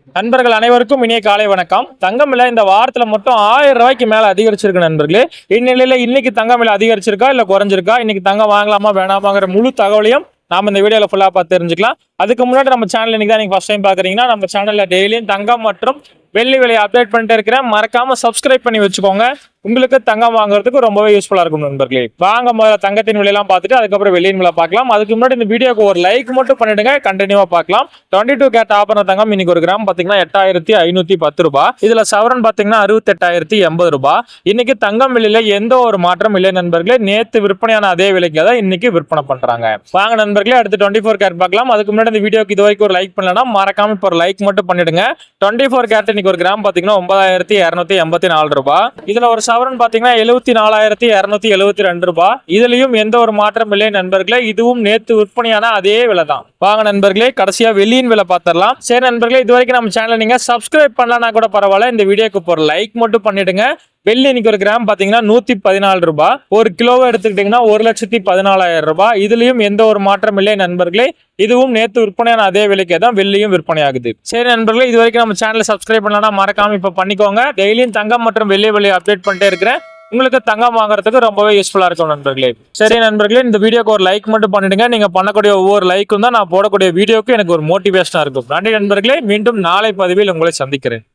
நண்பர்கள் அனைவருக்கும் இனிய காலை வணக்கம். தங்கம் விலை இந்த வாரத்துல மட்டும் 1000 ரூபாய்க்கு மேல அதிகரிச்சிருக்கு நண்பர்களே. இந்நிலையில இன்னைக்கு தங்கம் விலை அதிகரிச்சிருக்கா இல்ல குறைஞ்சிருக்கா, இன்னைக்கு தங்கம் வாங்கலாமா வேணாமாங்கிற முழு தகவலையும் நாம இந்த வீடியோல ஃபுல்லா பார்த்து தெரிஞ்சுக்கலாம். அதுக்கு முன்னாடி நம்ம சேனல் இன்னைக்கு தான் நீங்க ஃபர்ஸ்ட் டைம் பாக்குறீங்கன்னா நம்ம சேனல்ல டெய்லியும் தங்கம் மற்றும் வெள்ளி விலையை அப்டேட் பண்ணிட்டு இருக்கிறேன். மறக்காம சப்ஸ்கிரைப் பண்ணி வச்சுக்கோங்க. உங்களுக்கு தங்கம் வாங்குறதுக்கு ரொம்பவே யூஸ்ஃபுல்லா இருக்கும் நண்பர்களே. வாங்க முதல்ல தங்கத்தின் விலையெல்லாம் பார்த்துட்டு அதுக்கப்புறம் வெள்ளியின் விலை பார்க்கலாம். அதுக்கு முன்னாடி இந்த வீடியோக்கு ஒரு லைக் மட்டும் பண்ணிடுங்க, கண்டினியூவா பார்க்கலாம். 22 கேரட் ஆபரண தங்கம் இன்னைக்கு ஒரு கிராம் பாத்தீங்கன்னா 8510 ரூபாய். இதுல சவரன் பாத்தீங்கன்னா 68,080 ரூபாய். இன்னைக்கு தங்கம் விலையில எந்த ஒரு மாற்றம் இல்லை நண்பர்களே. நேத்து விற்பனையான அதே விலைக்கு தான் இன்னைக்கு விற்பனை பண்றாங்க. வாங்க நண்பர்களே, அடுத்து 24 கேரட் பார்க்கலாம். அதுக்கு முன்னாடி இந்த வீடியோக்கு இது வரைக்கும் ஒரு லைக் பண்ணலன்னா மறக்காம இப்போ ஒரு லைக் மட்டும் பண்ணிடுங்க. 24 கேரட் இன்னைக்கு ஒரு கிராம் பாத்தீங்கன்னா 9284 ரூபாய். இதுல ஒரு சவரன் பாத்தீங்கன்னா 74,272 ரூபாய். இதுலயும் எந்த ஒரு மாற்றம் இல்லை நண்பர்களே. இதுவும் நேத்து விற்பனையான அதே விலை தான். வாங்க நண்பர்களே, கடைசியா வெள்ளியின் விலை பார்த்துடலாம். சரி நண்பர்களே, இது வரைக்கும் நம்ம சேனலை நீங்க சப்ஸ்கிரைப் பண்ணலனா கூட பரவாயில்ல, இந்த வீடியோக்கு ஒரு லைக் மட்டும் பண்ணிடுங்க. வெள்ளி இன்னைக்கு ஒரு கிராம் பாத்தீங்கன்னா 114 ரூபாய். ஒரு கிலோவை எடுத்துக்கிட்டீங்கன்னா 1,14,000 ரூபாய். இதுலயும் எந்த ஒரு மாற்றம் இல்லை நண்பர்களே. இதுவும் நேத்து விற்பனையான அதே விலைக்கே தான் வெள்ளியும் விற்பனை ஆகுது. சரி நண்பர்களே, இது வரைக்கும் நம்ம சேனலை சப்ஸ்கிரைப் பண்ணலனா மறக்காம இப்ப பண்ணிக்கோங்க. டெய்லியும் தங்கம் மற்றும் வெள்ளி விலையை அப்டேட் பண்ணிட்டே இருக்கிறேன். உங்களுக்கு தங்கம் வாங்குறதுக்கு ரொம்பவே யூஸ்ஃபுல்லா இருக்கும் நண்பர்களே. சரி நண்பர்களே, இந்த வீடியோக்கு ஒரு லைக் மட்டும் பண்ணிடுங்க. நீங்க பண்ணக்கூடிய ஒவ்வொரு லைக்கும் தான் நான் போடக்கூடிய வீடியோக்கு எனக்கு ஒரு மோட்டிவேஷனா இருக்கும். நன்றி நண்பர்களே, மீண்டும் நாளை பதிவில் உங்களை சந்திக்கிறேன்.